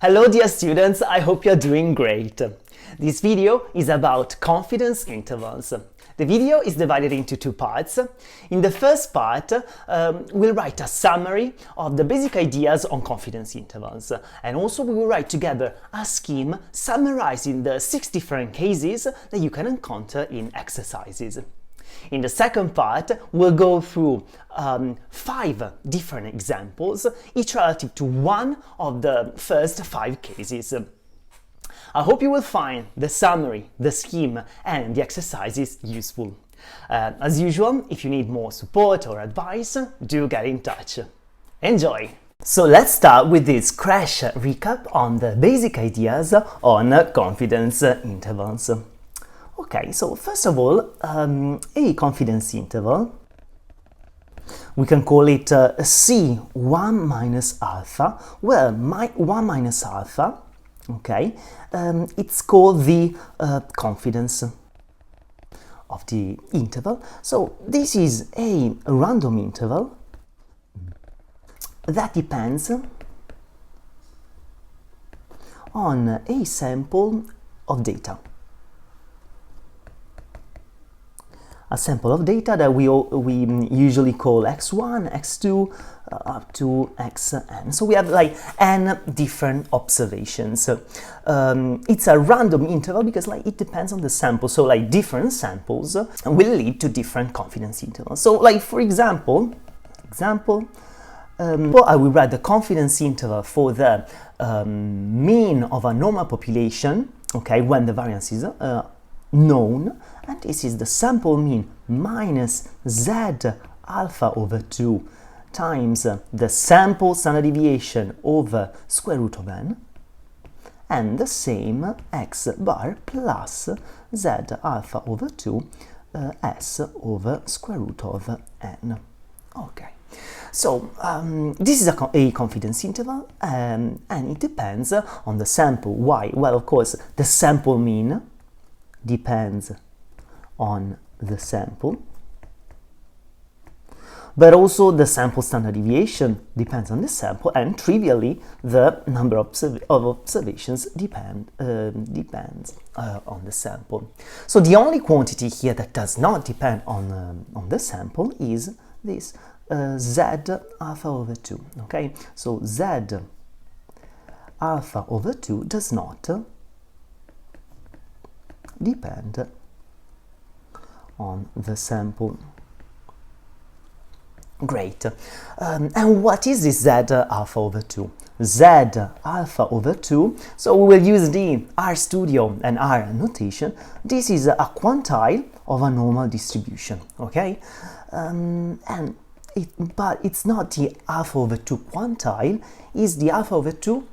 Hello dear students, I hope you're doing great. This video is about confidence intervals. The video is divided into two parts. In the first part, we'll write a summary of the basic ideas on confidence intervals, and also we will write together a scheme summarizing the 6 different cases that you can encounter in exercises. In the second part, we'll go through 5 different examples, each relative to one of the first 5 cases. I hope you will find the summary, the scheme, and the exercises useful. As usual, if you need more support or advice, do get in touch. Enjoy! So let's start with this crash recap on the basic ideas on confidence intervals. Okay, so first of all, a confidence interval, we can call it C1 minus alpha. Well, 1 minus alpha, okay, it's called the confidence of the interval. So this is a random interval that depends on a sample of data. A sample of data that we usually call x1, x2, up to xn. So we have like n different observations. It's a random interval because like it depends on the sample. So like different samples will lead to different confidence intervals. So like for example, I will write the confidence interval for the mean of a normal population, okay, when the variance is known, and this is the sample mean minus z alpha over 2 times the sample standard deviation over square root of n, and the same x bar plus z alpha over 2 s over square root of n. Okay, so this is a confidence interval, and it depends on the sample. Why? Well, of course, the sample mean depends on the sample, but also the sample standard deviation depends on the sample, and trivially the number of observations depends on the sample. So the only quantity here that does not depend on the sample is this z alpha over 2. Okay, so z alpha over 2 does not depend on the sample. Great. And what is this z alpha over 2? Z alpha over 2, so we will use the RStudio and R notation. This is a quantile of a normal distribution, okay? But it's not the alpha over 2 quantile, it's the alpha over 2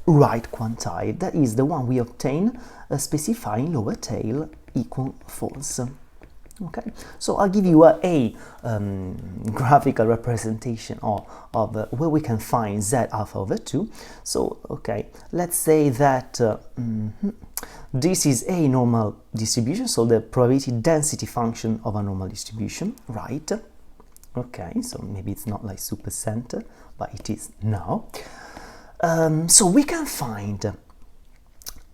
right quantile. That is the one we obtain specifying lower tail equal false. Okay, so I'll give you a graphical representation of where we can find z alpha over 2. So, okay, let's say that this is a normal distribution, so the probability density function of a normal distribution, right? Okay, so maybe it's not like supercenter, but it is now. So we can find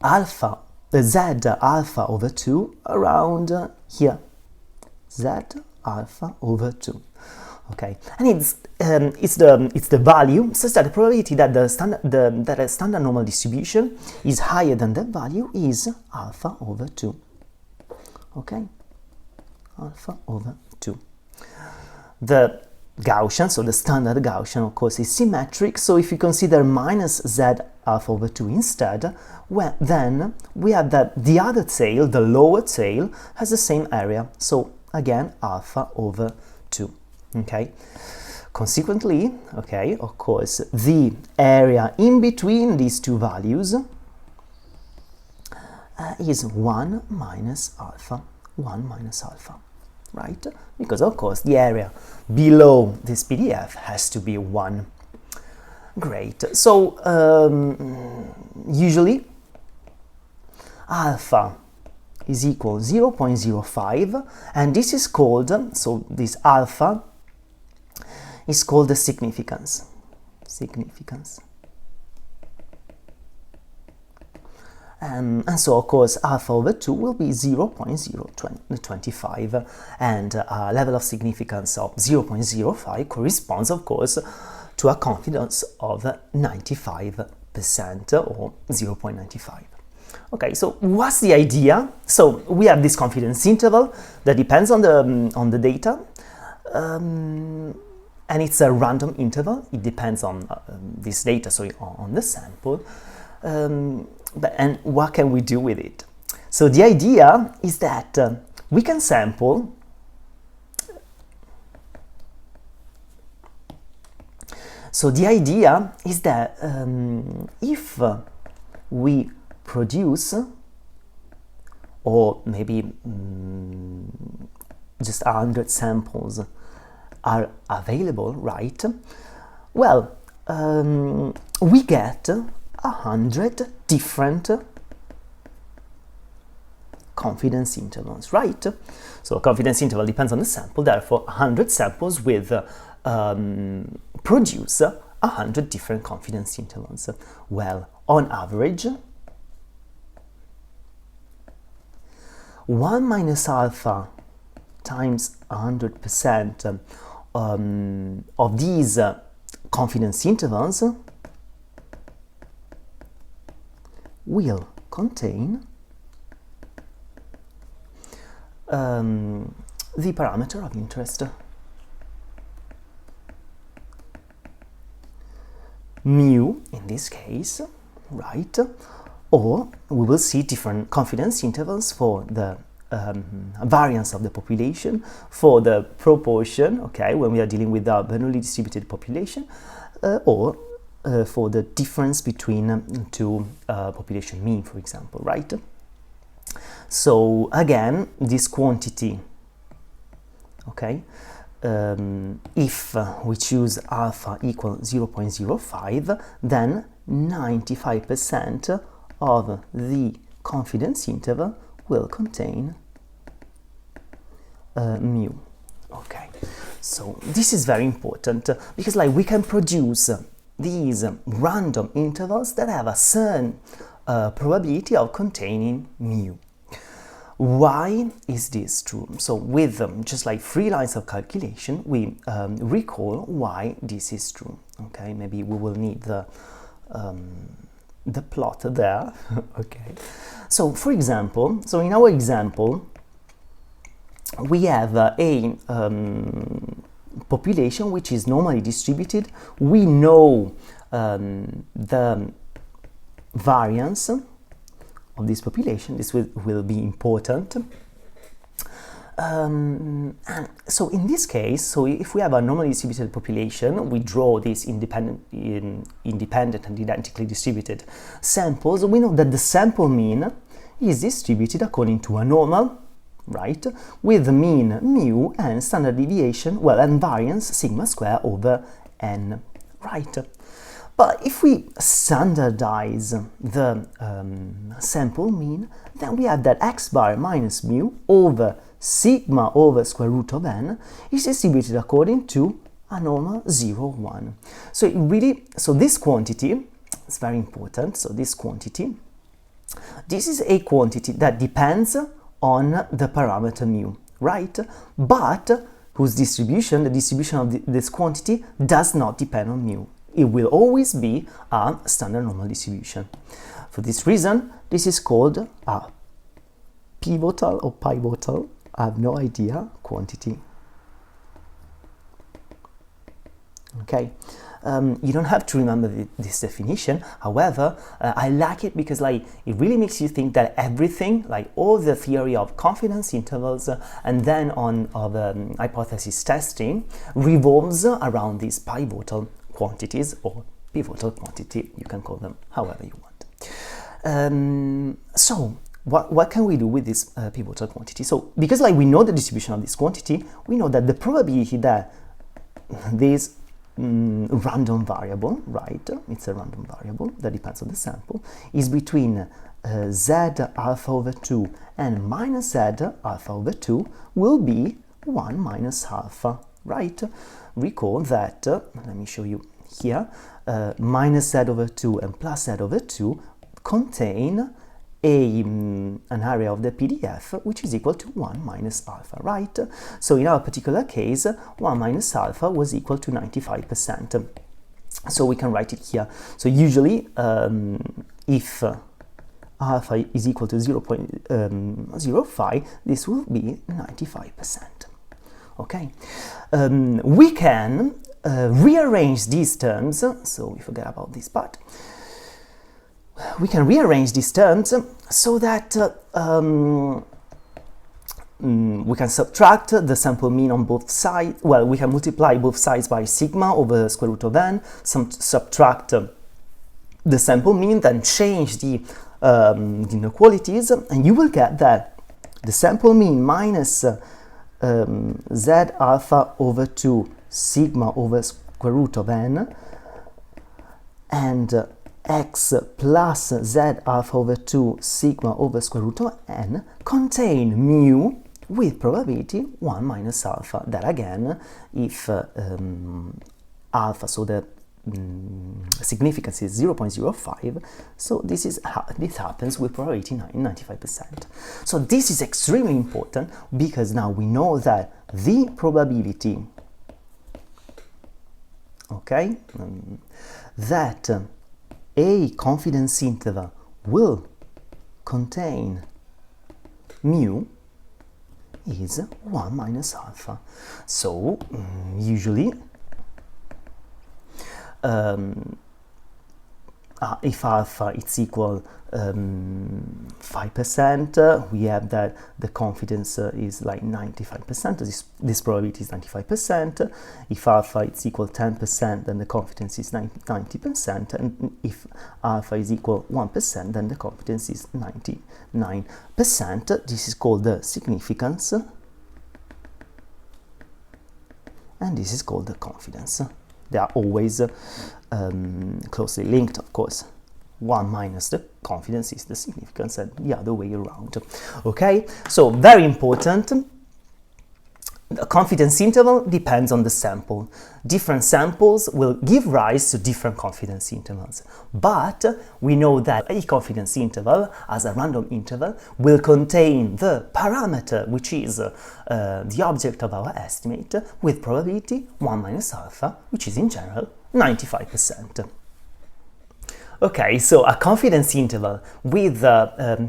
alpha, z alpha over 2 around here, z alpha over 2. Okay, and it's the value such that the probability that that a standard normal distribution is higher than that value is alpha over 2. Okay, alpha over 2. The Gaussian, so the standard Gaussian, of course, is symmetric. So if you consider minus z alpha over 2 instead, well, then we have that the other tail, the lower tail, has the same area. So again, alpha over 2. Okay. Consequently, okay, of course, the area in between these two values is 1 minus alpha. 1 minus alpha. Right? Because of course the area below this PDF has to be 1. Great. So usually alpha is equal 0.05, and this is called, so this alpha is called the significance. And so, of course, alpha over 2 will be 0.025, and a level of significance of 0.05 corresponds, of course, to a confidence of 95% or 0.95. Okay, so what's the idea? So we have this confidence interval that depends on the data, and it's a random interval. It depends on this data, so on the sample. And what can we do with it? So the idea is that we can sample So the idea is that if we produce, or maybe just 100 samples are available, right? Well, we get 100 different confidence intervals, right? So confidence interval depends on the sample, therefore 100 samples with produce 100 different confidence intervals. Well, on average, 1 minus alpha times 100% of these confidence intervals will contain the parameter of interest, mu in this case, right? Or we will see different confidence intervals for the variance of the population, for the proportion, okay, when we are dealing with a Bernoulli distributed population, or for the difference between two population mean, for example, right? So again, this quantity, okay, if we choose alpha equal 0.05, then 95% of the confidence interval will contain mu. Okay, so this is very important because, like, we can produce these random intervals that have a certain probability of containing mu. Why is this true? So with just like 3 lines of calculation, we recall why this is true. Okay, maybe we will need the plot there. Okay, so for example, so in our example, we have a population which is normally distributed. We know the variance of this population. This will be important. And so in this case, so if we have a normally distributed population, we draw these independent and identically distributed samples. We know that the sample mean is distributed according to a normal, right, with the mean mu and standard deviation, well, and variance sigma square over n, right? But if we standardize the sample mean, then we have that x bar minus mu over sigma over square root of n is distributed according to a normal 0, 1. So so this quantity is very important. So this quantity, this is a quantity that depends on the parameter mu, right? But whose distribution, the distribution of this quantity, does not depend on mu. It will always be a standard normal distribution. For this reason, this is called a pivotal or pivotal, I have no idea, quantity. Okay, you don't have to remember this definition. However, I like it because, like, it really makes you think that everything, like all the theory of confidence intervals and then of hypothesis testing, revolves around these pivotal quantities, or pivotal quantity, you can call them however you want. So what can we do with this pivotal quantity? So because, like, we know the distribution of this quantity, we know that the probability that this random variable, right, it's a random variable that depends on the sample, is between z alpha over 2 and minus z alpha over 2 will be 1 minus alpha, right? Recall that, let me show you here, minus z over 2 and plus z over 2 contain an area of the PDF which is equal to 1 minus alpha, right? So in our particular case, 1 minus alpha was equal to 95%. So we can write it here. So usually, if alpha is equal to 0.05, this will be 95%. Okay, we can rearrange these terms, so we forget about this part. We can rearrange these terms so that we can subtract the sample mean on both sides. Well, we can multiply both sides by sigma over square root of n, subtract the sample mean, then change the inequalities, and you will get that the sample mean minus z alpha over 2 sigma over square root of n and x plus z alpha over 2 sigma over square root of n contain mu with probability 1 minus alpha. That again, if alpha, so the significance is 0.05, so this happens with probability 95%. So this is extremely important because now we know that the probability, okay, that a confidence interval will contain mu is 1 minus alpha. So usually if alpha is equal 5%, we have that the confidence is like 95%. This probability is 95%. If alpha is equal 10%, then the confidence is 90%, and if alpha is equal 1%, then the confidence is 99%. This is called the significance, and this is called the confidence. They are always closely linked, of course. 1 minus the confidence is the significance, and the other way around. Okay, so very important. The confidence interval depends on the sample. Different samples will give rise to different confidence intervals. But we know that a confidence interval, as a random interval, will contain the parameter which is the object of our estimate with probability 1 minus alpha, which is in general 95%. Okay, so a confidence interval with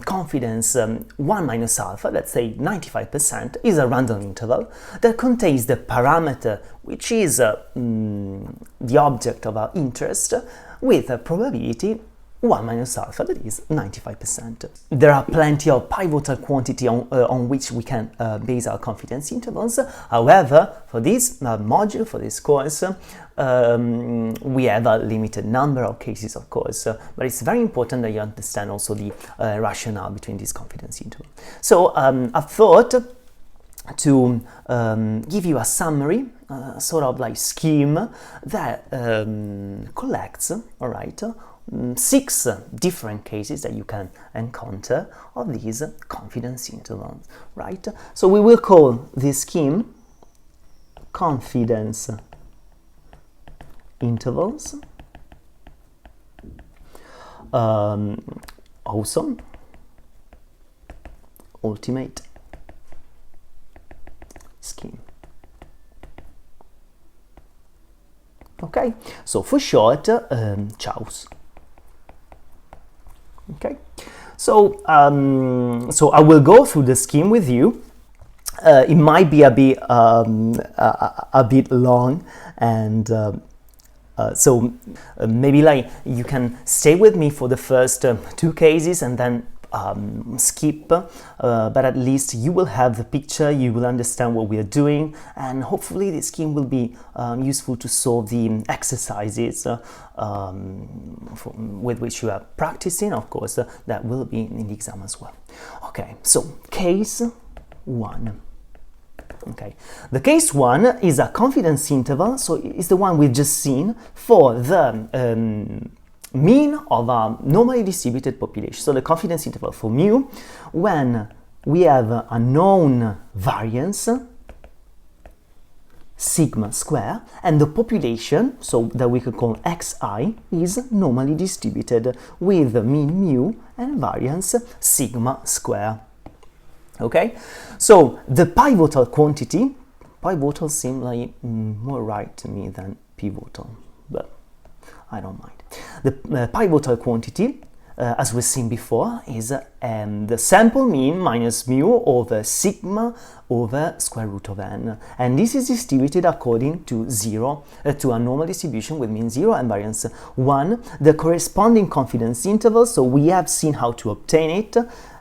confidence 1 minus alpha, let's say 95%, is a random interval that contains the parameter which is the object of our interest with a probability 1 minus alpha, that is 95%. There are plenty of pivotal quantity on which we can base our confidence intervals. However, for this module, for this course, we have a limited number of cases, of course, but it's very important that you understand also the rationale between these confidence intervals. So I've thought to give you a summary, sort of like scheme that collects, all right, 6 different cases that you can encounter of these confidence intervals, right? So we will call this scheme confidence intervals. Also ultimate scheme. Okay, so for short, CHAOS. Okay, so so I will go through the scheme with you. It might be a bit long, and so maybe like you can stay with me for the first 2 cases and then skip, but at least you will have the picture, you will understand what we are doing, and hopefully this scheme will be useful to solve the exercises with which you are practicing. Of course, that will be in the exam as well. Okay, so case 1. Okay, the case 1 is a confidence interval, so it's the one we've just seen for the mean of a normally distributed population. So the confidence interval for mu, when we have a known variance sigma square, and the population, so that we could call xi, is normally distributed with mean mu and variance sigma square. Okay, so the pivotal quantity, pivotal seems like more right to me than pivotal, but I don't mind. The pivotal quantity, as we've seen before, is the sample mean minus mu over sigma over square root of n, and this is distributed according to 0, to a normal distribution with mean 0 and variance 1. The corresponding confidence interval, so we have seen how to obtain it,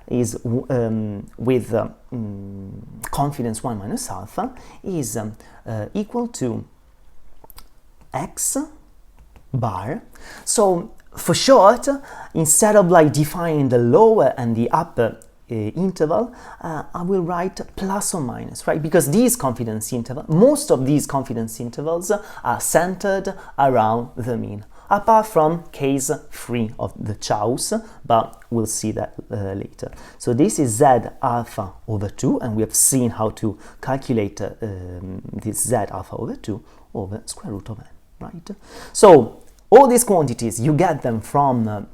is with confidence 1 minus alpha is equal to x bar. So for short, instead of like defining the lower and the upper interval, I will write plus or minus, right? Because these confidence intervals, most of these confidence intervals are centered around the mean, apart from case 3 of the Chaus, but we'll see that later. So this is z alpha over 2, and we have seen how to calculate this z alpha over 2 over square root of n, right? So all these quantities, you get them from a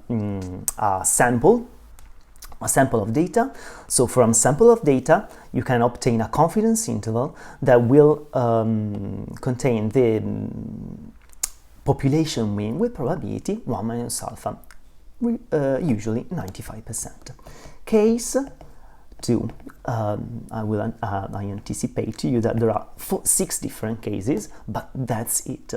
sample of data. So from sample of data, you can obtain a confidence interval that will contain the population mean with probability 1 minus alpha, usually 95%. Case 2, I anticipate to you that there are 6 different cases, but that's it.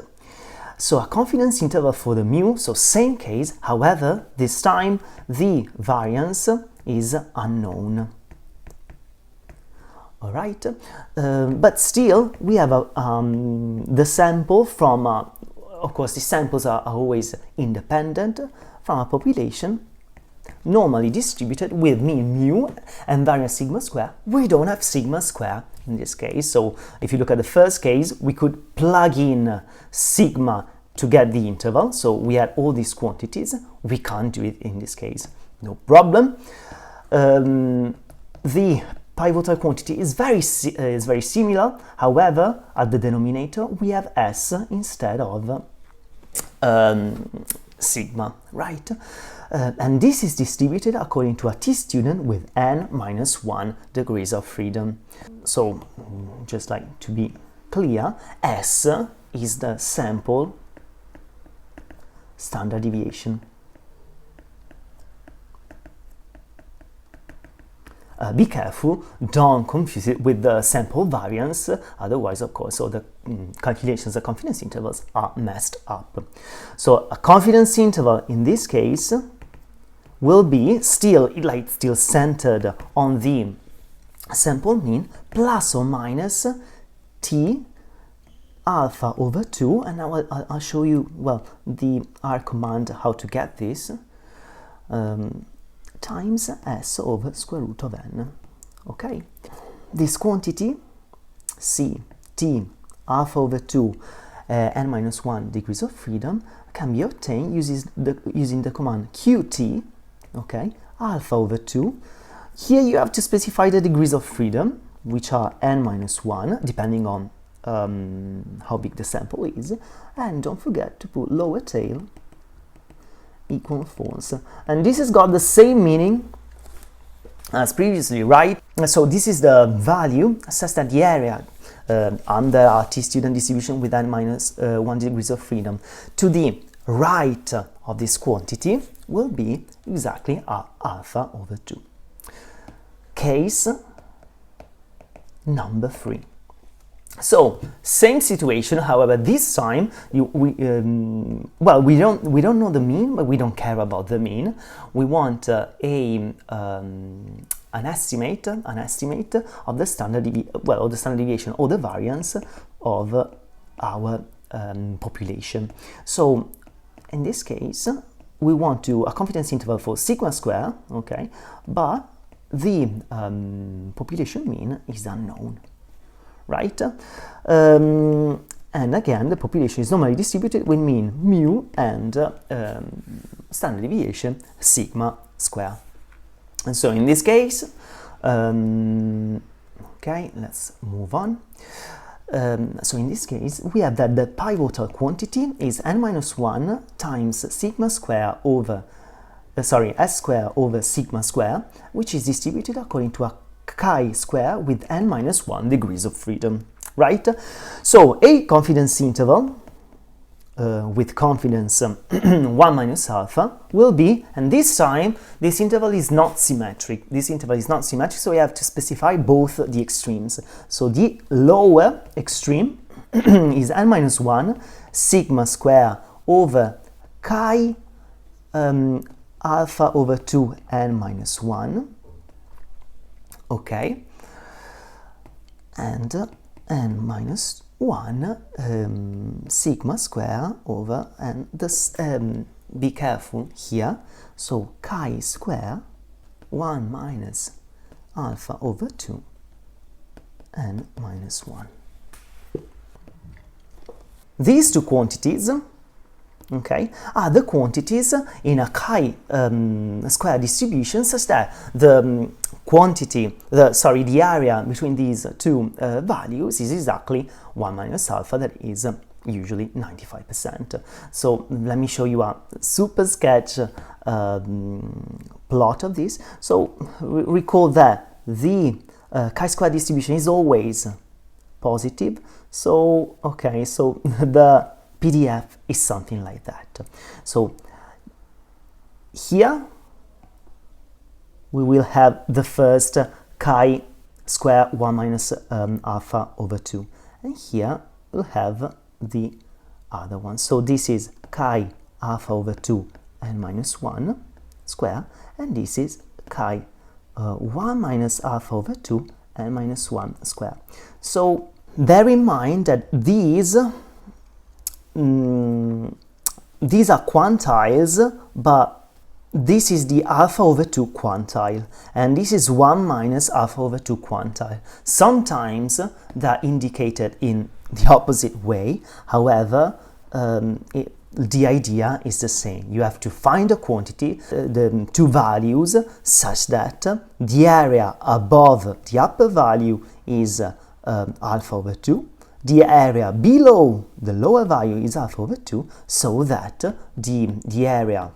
So a confidence interval for the mu, so same case, however, this time the variance is unknown. All right, but still we have the sample from, of course, the samples are always independent from a population normally distributed with mean mu and variance sigma square. We don't have sigma square in this case, so if you look at the first case, we could plug in sigma to get the interval, so we had all these quantities. We can't do it in this case, no problem. The pivotal quantity is very similar, however, at the denominator we have s instead of sigma, right? And this is distributed according to a t-student with n minus 1 degrees of freedom. So, just like to be clear, S is the sample standard deviation. Be careful, don't confuse it with the sample variance, otherwise, of course, all the calculations of confidence intervals are messed up. So a confidence interval in this case will be still centered on the sample mean plus or minus t alpha over 2, and now I'll show you, well, the R command, how to get this, times s over square root of n. Okay, this quantity c t alpha over 2 n minus 1 degrees of freedom can be obtained using the command qt, okay, alpha over 2. Here you have to specify the degrees of freedom, which are n minus 1, depending on how big the sample is, and don't forget to put lower tail equal false. And this has got the same meaning as previously, right? So this is the value assessed at the area under our t-student distribution with n minus 1 degrees of freedom. To the right of this quantity will be exactly alpha over 2. Case number 3. So same situation, however, this time we don't know the mean, but we don't care about the mean. We want an estimate of the standard deviation or the variance of our population. So in this case, we want a confidence interval for sigma square, okay, but the population mean is unknown. Right? And again, the population is normally distributed with mean mu and standard deviation sigma square. And so in this case, okay, let's move on. So in this case, we have that the pivotal quantity is n minus 1 times sigma square over, s square over sigma square, which is distributed according to a chi square with n minus 1 degrees of freedom, right? So a confidence interval with confidence 1 minus alpha will be, and this time this interval is not symmetric. This interval is not symmetric, so we have to specify both the extremes. So the lower extreme is n minus 1 sigma square over chi alpha over 2 n minus 1, okay, and n minus 1 sigma square over, and this, be careful here, so chi square 1 minus alpha over 2 n minus 1. These two quantities, okay, are the quantities in a chi square distribution, such that the the area between these two values is exactly 1 minus alpha, that is usually 95%. So let me show you a super sketch plot of this. So recall that the chi square distribution is always positive. So, okay, so the PDF is something like that. So here we will have the first chi square 1 minus alpha over 2, and here we'll have the other one. So this is chi alpha over 2 n minus 1 square, and this is chi 1 minus alpha over 2 n minus 1 square. So bear in mind that these are quantiles, but this is the alpha over 2 quantile, and this is 1 minus alpha over 2 quantile. Sometimes they're indicated in the opposite way, however, the idea is the same. You have to find a quantity, the two values, such that the area above the upper value is alpha over 2, the area below the lower value is alpha over 2, so that the area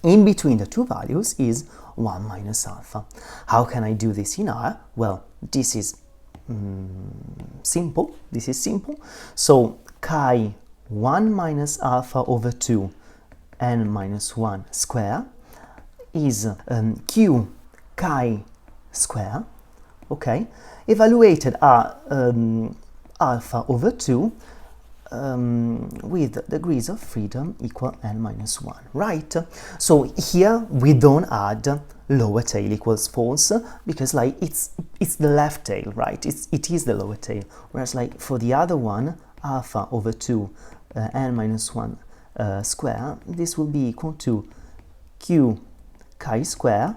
in between the two values is 1 minus alpha. How can I do this in R? Well, this is simple. This is simple. So chi 1 minus alpha over 2 n minus 1 square is q chi square, okay, evaluated at alpha over 2 with degrees of freedom equal n minus 1, right? So here we don't add lower tail equals false, because like it's the left tail, right? It is the lower tail, whereas like for the other one, alpha over 2 n minus 1 square, this will be equal to q chi square,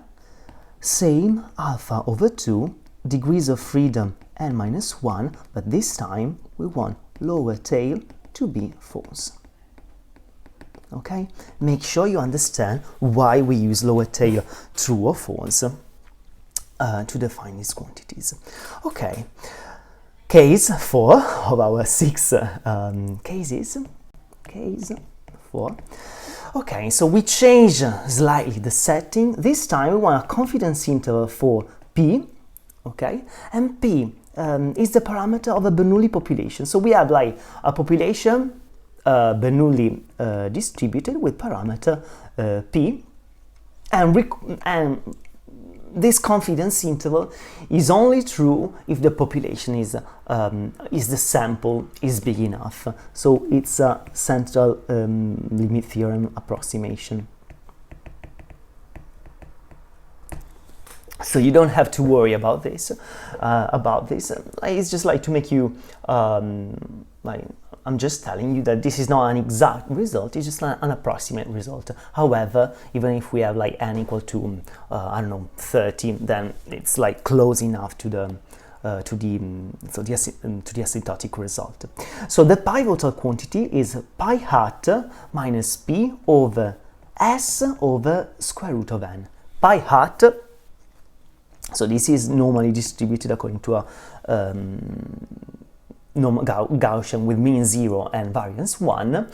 same alpha over 2 degrees of freedom n minus 1, but this time we want lower tail to be false. Okay, make sure you understand why we use lower tail true or false to define these quantities. Okay, case 4 of our 6 cases. Case 4. Okay, so we change slightly the setting. This time we want a confidence interval for P, okay, and P is the parameter of a Bernoulli population. So we have like a population Bernoulli distributed with parameter P, and this confidence interval is only true if the population is the sample is big enough. So it's a central limit theorem approximation. So you don't have to worry about this. It's just like to make you like, I'm just telling you that this is not an exact result, it's just an approximate result. However, even if we have like n equal to I don't know, 30, then it's like close enough to the asymptotic result. So the pivotal quantity is pi hat minus p over s over square root of n. Pi hat, so this is normally distributed according to a Gaussian with mean 0 and variance 1.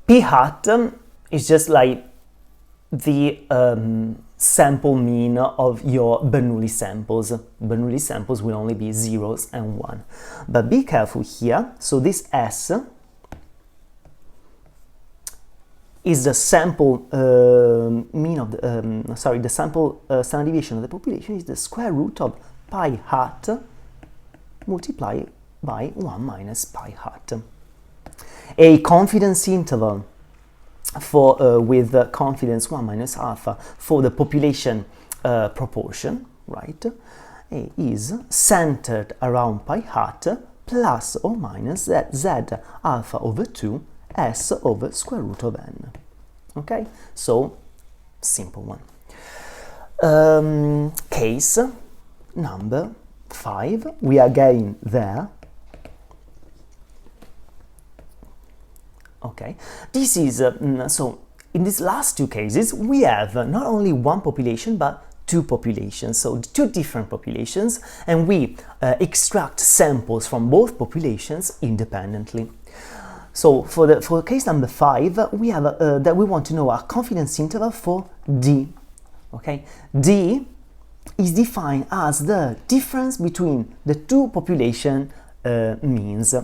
P hat is just like the sample mean of your Bernoulli samples. Bernoulli samples will only be 0s and 1. But be careful here. So this S is the sample mean of the the sample standard deviation of the population is the square root of pi hat multiplied by 1 minus pi hat. A confidence interval for with confidence 1 minus alpha for the population proportion, right, is centered around pi hat plus or minus z alpha over 2 s over square root of n. Okay, so simple one. Case number 5, we are getting there. Okay, this is so in these last two cases we have not only one population but two populations, so two different populations, and we extract samples from both populations independently. So for case number 5, we have that we want to know a confidence interval for D. Okay, D is defined as the difference between the two population means.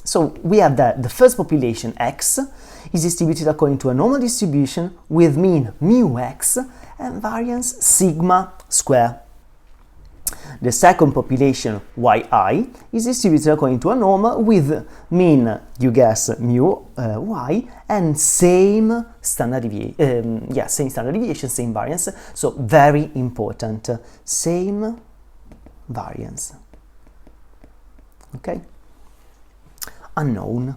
So we have that the first population X is distributed according to a normal distribution with mean mu x and variance sigma square. The second population yi is distributed according to a normal with mean, you guess, mu y and same standard deviation, same standard deviation, same variance. So very important, same variance. Okay. Unknown.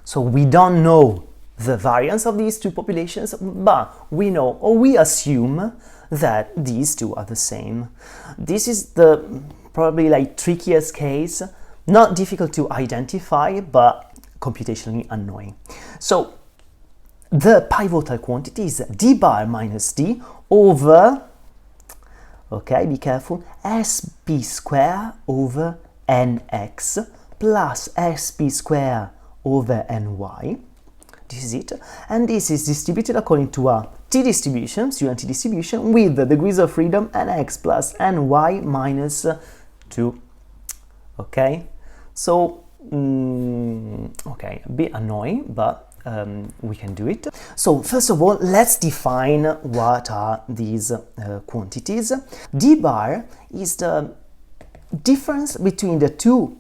So we don't know the variance of these two populations, but we know or we assume that these two are the same. This is the probably like trickiest case, not difficult to identify, but computationally annoying. So the pivotal quantity is d bar minus d over, okay, be careful, sp square over nx plus sp square over ny. This is it, and this is distributed according to a t distribution, student t distribution, with the degrees of freedom nx plus ny minus 2. Okay, so okay, a bit annoying, but we can do it. So first of all, let's define what are these quantities. D bar is the difference between the two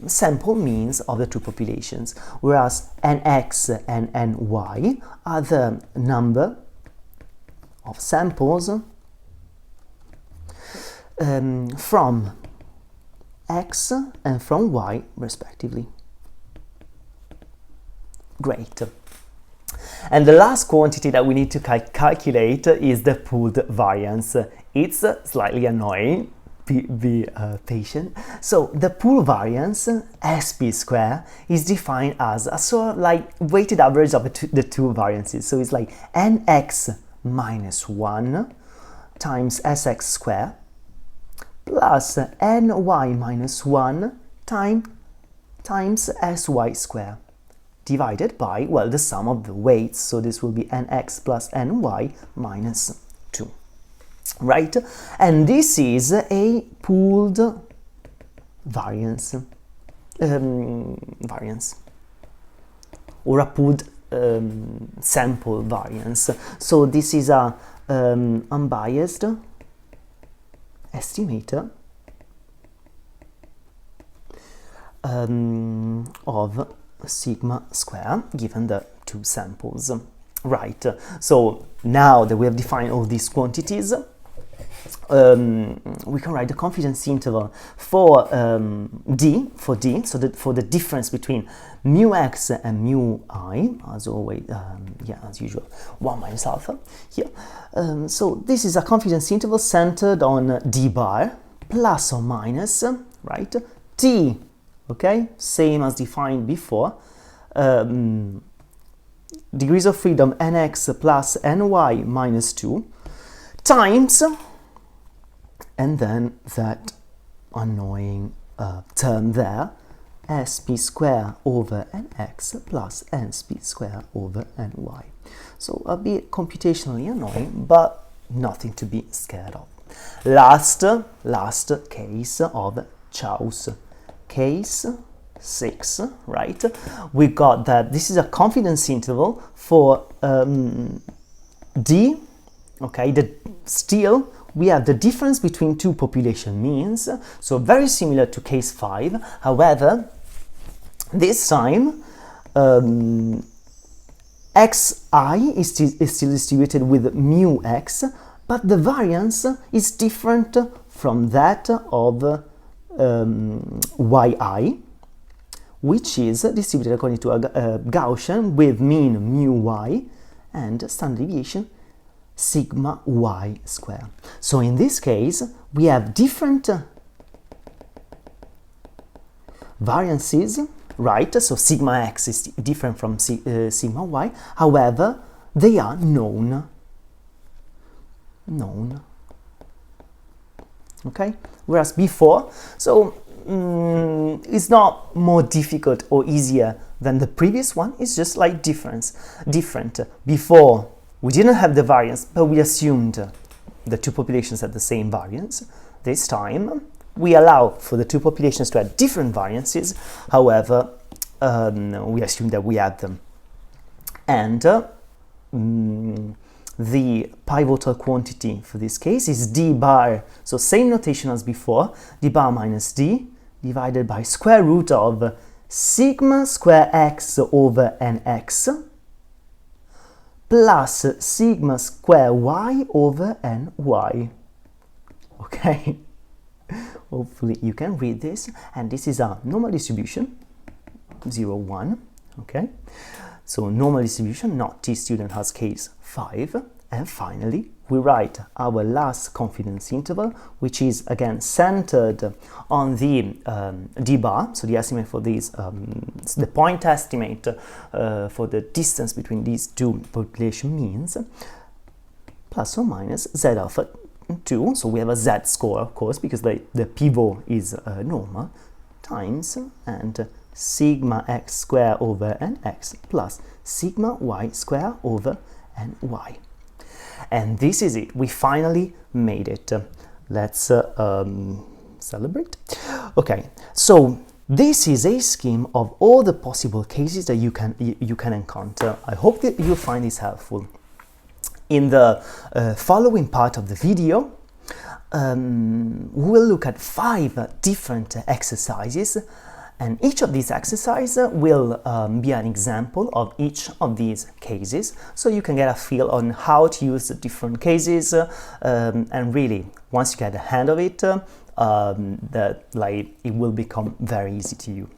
sample means of the two populations, whereas nx and ny are the number of samples from x and from y respectively. Great. And the last quantity that we need to calculate is the pooled variance. It's slightly annoying. Be patient. So the pool variance, sp square, is defined as a sort of like weighted average of the two variances. So it's like nx minus 1 times sx square plus ny minus 1 times sy square divided by, well, the sum of the weights. So this will be nx plus ny minus 2. Right, and this is a pooled variance, or a pooled sample variance. So this is a unbiased estimator of sigma square given the two samples. Right, so now that we have defined all these quantities, we can write the confidence interval for D, so for the difference between mu x and mu I, as always, as usual, 1 minus alpha here. So this is a confidence interval centered on D bar plus or minus, right, T, okay, same as defined before, degrees of freedom nx plus ny minus 2 times and then that annoying term there, sp square over nx plus nsp square over ny. So a bit computationally annoying, but nothing to be scared of. Last case of choice, case 6, right? We got that this is a confidence interval for D, okay, still we have the difference between two population means, so very similar to case 5. However, this time xi is still distributed with mu x, but the variance is different from that of yi, which is distributed according to a Gaussian with mean mu y and standard deviation sigma y square. So in this case, we have different variances, right? So sigma x is different from sigma y. However, they are known. Okay? Whereas before, so it's not more difficult or easier than the previous one. It's just like different. Before, we didn't have the variance, but we assumed the two populations had the same variance. This time, we allow for the two populations to have different variances. However, we assume that we had them. And the pivotal quantity for this case is d bar, so same notation as before, d bar minus d divided by square root of sigma square x over nx plus sigma square y over ny. Okay, hopefully you can read this, and this is a normal distribution, 0, 1, okay? So normal distribution, not t-student has case 5. And finally, we write our last confidence interval, which is again centered on the d bar, so the estimate for these, the point estimate for the distance between these two population means, plus or minus z alpha 2, so we have a z score, of course, because the pivot is normal, times, and sigma x square over nx plus sigma y square over ny. And this is it. We finally made it. Let's celebrate. Okay, so this is a scheme of all the possible cases that you can encounter. I hope that you find this helpful. In the following part of the video, we will look at 5 different exercises, and each of these exercises will be an example of each of these cases, so you can get a feel on how to use the different cases, and really, once you get the hang of it, it will become very easy to you.